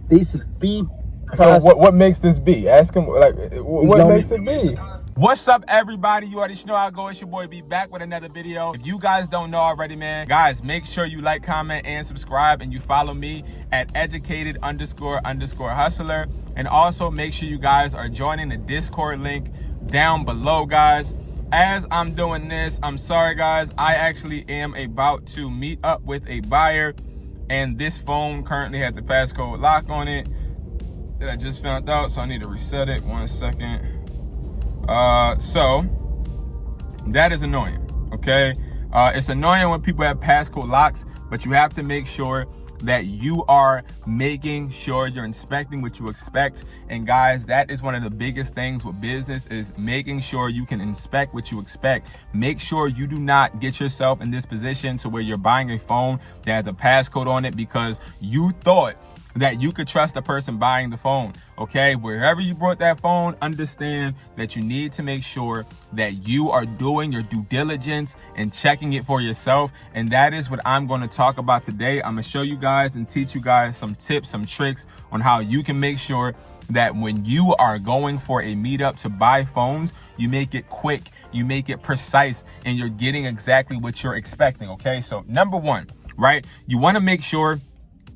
This B. So what makes this B? Ask him, like, what makes it B? What's up, everybody? You already know how it goes. It's your boy B back with another video. If you guys don't know already, man, guys, make sure you like, comment, and subscribe, and you follow me at Educated__Hustler. And also make sure you guys are joining the Discord link down below, guys. As I'm doing this, I'm sorry, guys. I actually am about to meet up with a buyer, and this phone currently has the passcode lock on it that I just found out, so I need to reset it. 1 second. So that is annoying, okay? It's annoying when people have passcode locks, but you have to make sure that you are making sure you're inspecting what you expect. And guys, that is one of the biggest things with business, is making sure you can inspect what you expect. Make sure you do not get yourself in this position to where you're buying a phone that has a passcode on it because you thought that you could trust the person buying the phone, okay? Wherever you bought that phone, understand that you need to make sure that you are doing your due diligence and checking it for yourself. And that is what I'm going to talk about today. I'm going to show you guys and teach you guys some tips, some tricks on how you can make sure that when you are going for a meetup to buy phones, you make it quick, you make it precise, and you're getting exactly what you're expecting, okay? So number one, right? You want to make sure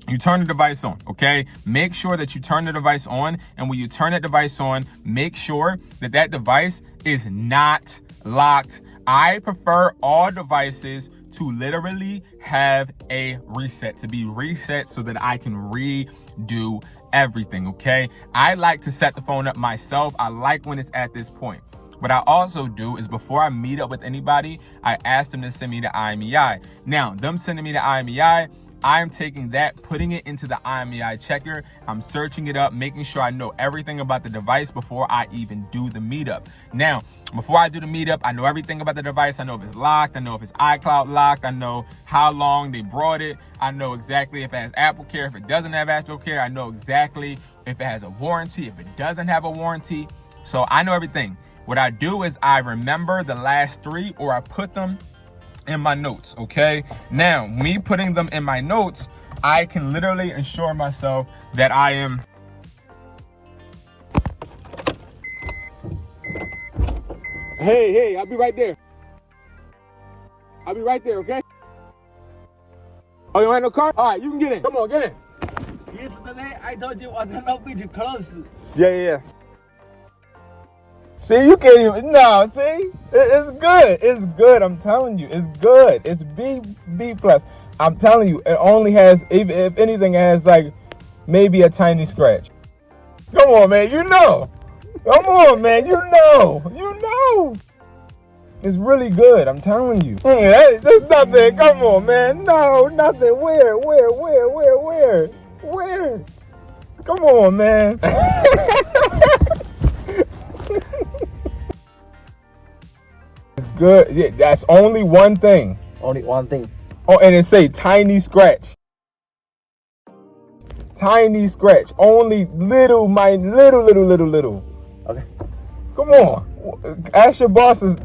you turn the device on, okay? Make sure that you turn the device on. And when you turn that device on, make sure that that device is not locked. I prefer all devices to literally have a reset, to be reset so that I can redo everything, okay? I like to set the phone up myself. I like when it's at this point. What I also do is before I meet up with anybody, I ask them to send me the IMEI. Now, them sending me the IMEI, I'm taking that, putting it into the IMEI checker. I'm searching it up, making sure I know everything about the device before I even do the meetup. Now, before I do the meetup, I know everything about the device. I know if it's locked. I know if it's iCloud locked. I know how long they brought it. I know exactly if it has Apple Care, if it doesn't have Apple Care. I know exactly if it has a warranty, if it doesn't have a warranty. So I know everything. What I do is I remember the last three, or I put them in my notes, okay? Now, me putting them in my notes, I can literally ensure myself that I am... Hey, I'll be right there. I'll be right there, okay? Oh, you don't have no car? All right, you can get in. Come on, get in. Yesterday, I told you was not be close. Yeah. See, you can't even, no, see? It's good. It's good. I'm telling you, it's good. It's B+. I'm telling you, it only has, if anything, it has like maybe a tiny scratch. Come on, man, you know. Come on, man, you know. It's really good, I'm telling you. Hey, there's nothing. Come on, man. No, nothing. Where? Come on, man. Good. Yeah, that's only one thing. Only one thing. Oh, and it say tiny scratch. Tiny scratch. Only little. Okay. Come on. Ask your bosses.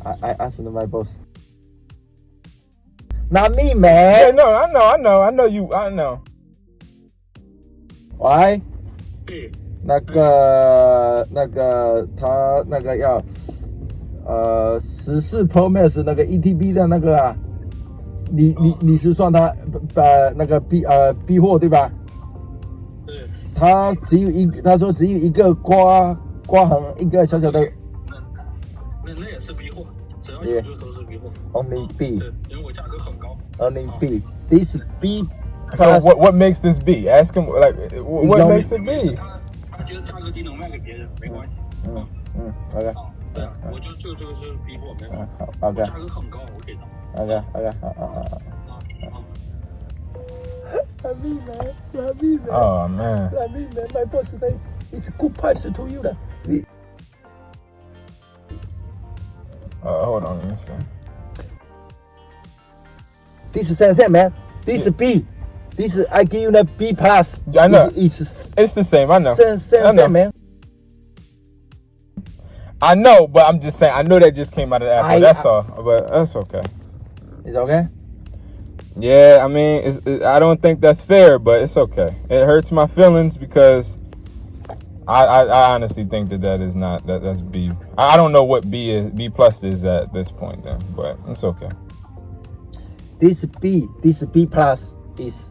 I asked my boss. Not me, man. Yeah, no, I know you. I know. Why? 那个他那个要14 Pro Max 那个 ETB 的那个啊，你是算他那个 B 货对吧？对。他只有一，他说只有一个刮痕，一个小小的。那也是 B 货，只要有就都是 B 货。Only B。对，因为我价格很高。Only B. This B. So what makes this B? Ask him like what makes it B? 他觉得价格低能卖给别人没关系。OK。对啊，我就这个是逼货，没关系。好 ，OK。价格很高，我给他。OK，好。Oh man. My boss say it's good price to you. Hold on, let me see. This is same, man. This is B. This is I give you the B+. I know. It's the same. I know. Same, man. I know, but I'm just saying. I know that just came out of Apple. That's all. But that's okay. It's okay. Yeah, I mean, I don't think that's fair, but it's okay. It hurts my feelings because I honestly think that is not that's B. I don't know what B plus is at this point then, but it's okay. This B plus is.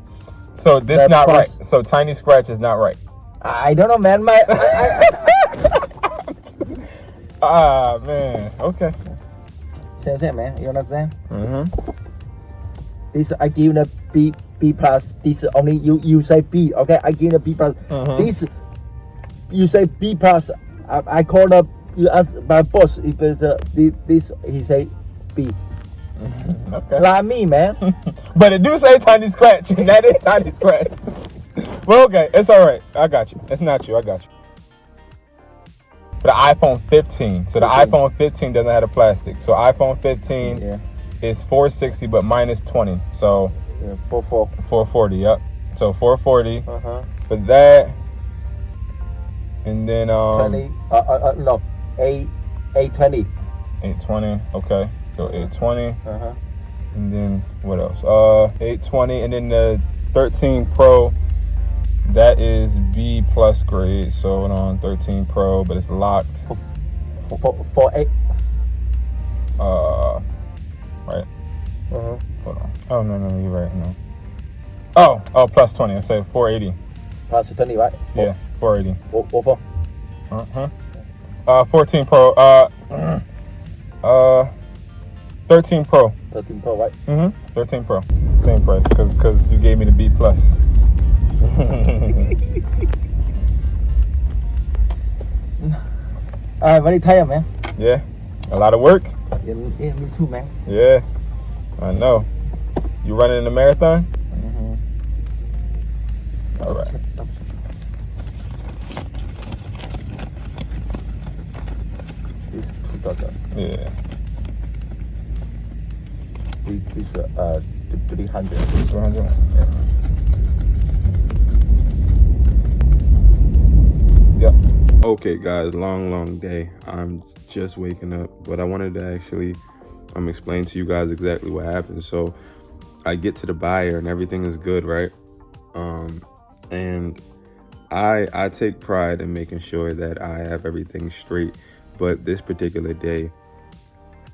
So this not right. So tiny scratch is not right. I don't know, man. Ah, man. Okay. Same, man. You understand? Mm-hmm. This I give the B plus. This only you say B. Okay, I give the B plus. Mm-hmm. This you say B plus. I call up. You ask my boss if it's this. He say B. Mm-hmm. Okay. Like me, man. But it do say tiny scratch, and that is tiny scratch. Well, okay, it's all right. I got you. It's not you. I got you. For the iPhone 15. So the iPhone 15 doesn't have the plastic. So iPhone 15 is 460, but minus 20. So 440. Yep. So 440 for that, and then 20. No, 820. 820. Okay. So 820. And then what else? 820, and then the 13 Pro. That is B plus grade. So hold on, 13 Pro, but it's locked. For 8. Right. Hold on. Oh no, you're right. No. Oh, plus 20. I said 480. Plus 20, right? Yeah, 480. What? 14 Pro. 13 Pro. 13 Pro, right? 13 Pro. Same price, because you gave me the B plus. Very tired, man. Yeah, a lot of work. Yeah, me too, man. Yeah, I know. You running in a marathon? All right. Yeah. This 300. 300. Yep. Okay, guys, long day. I'm just waking up, but I wanted to actually explain to you guys exactly what happened. So I get to the buyer and everything is good, right? And I take pride in making sure that I have everything straight, but this particular day,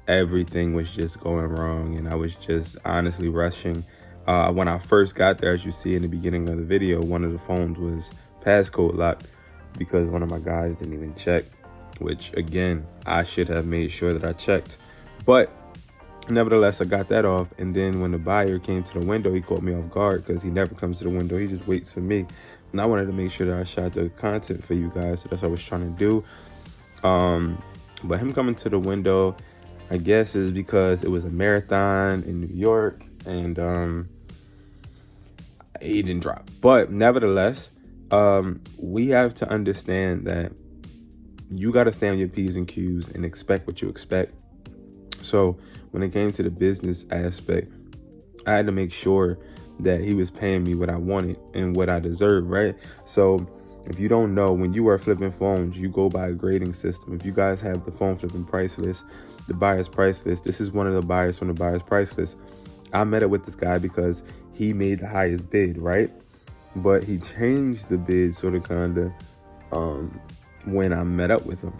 everything was just going wrong, and I was just honestly rushing. When I first got there, as you see in the beginning of the video, one of the phones was passcode locked because one of my guys didn't even check, which again, I should have made sure that I checked. But nevertheless, I got that off. And then when the buyer came to the window, he caught me off guard because he never comes to the window. He just waits for me. And I wanted to make sure that I shot the content for you guys. So that's what I was trying to do. But him coming to the window, I guess, is because it was a marathon in New York and he didn't drop. But nevertheless, we have to understand that you got to stand on your P's and Q's and expect what you expect. So when it came to the business aspect, I had to make sure that he was paying me what I wanted and what I deserved, right? So if you don't know, when you are flipping phones, you go by a grading system. If you guys have the phone flipping price list, the buyer's price list, this is one of the buyers from the buyer's price list. I met up with this guy because he made the highest bid, right? But he changed the bid sort of kind of when I met up with him,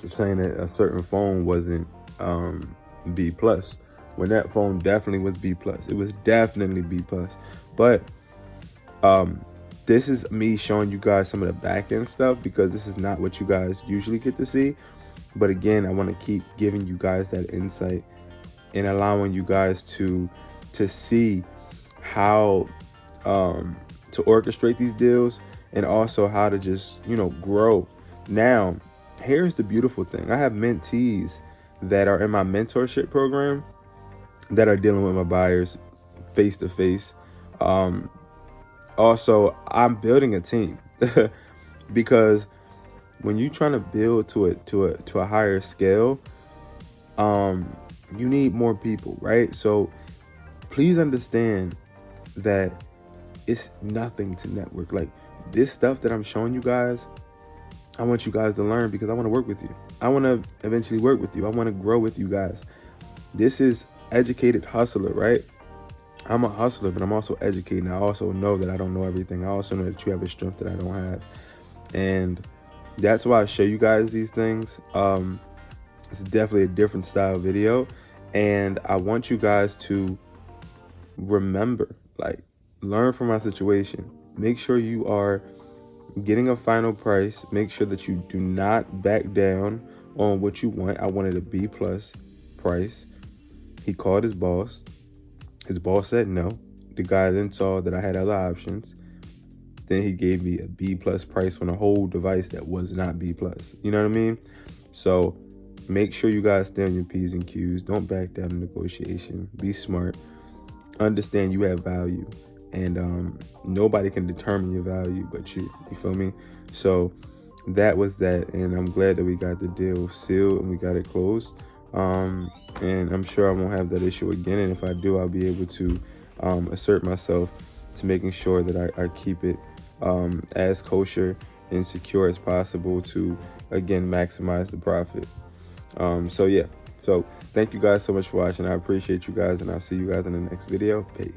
saying that a certain phone wasn't B plus, when that phone definitely was B plus. It was definitely B plus. But this is me showing you guys some of the back end stuff because this is not what you guys usually get to see. But again, I want to keep giving you guys that insight and allowing you guys to see how to orchestrate these deals and also how to just, grow. Now, here's the beautiful thing. I have mentees that are in my mentorship program that are dealing with my buyers face to face. Also, I'm building a team because when you're trying to build to a higher scale, you need more people, right? So please understand that it's nothing to network. Like this stuff that I'm showing you guys, I want you guys to learn because I want to work with you. I want to eventually work with you. I want to grow with you guys. This is Educated Hustler, right? I'm a hustler, but I'm also educated. And I also know that I don't know everything. I also know that you have a strength that I don't have. And that's why I show you guys these things. It's definitely a different style video. And I want you guys to remember, like, learn from my situation. Make sure you are getting a final price. Make sure that you do not back down on what you want. I wanted a B+ price. He called his boss. His boss said no. The guy then saw that I had other options. Then he gave me a B+ price on a whole device that was not B+. You know what I mean? So make sure you guys stay on your P's and Q's. Don't back down in negotiation. Be smart. Understand you have value. And nobody can determine your value but you. You feel me? So that was that. And I'm glad that we got the deal sealed and we got it closed. And I'm sure I won't have that issue again. And if I do, I'll be able to assert myself to making sure that I keep it as kosher and secure as possible to, again, maximize the profit. So yeah, so thank you guys so much for watching. I appreciate you guys, and I'll see you guys in the next video. Peace.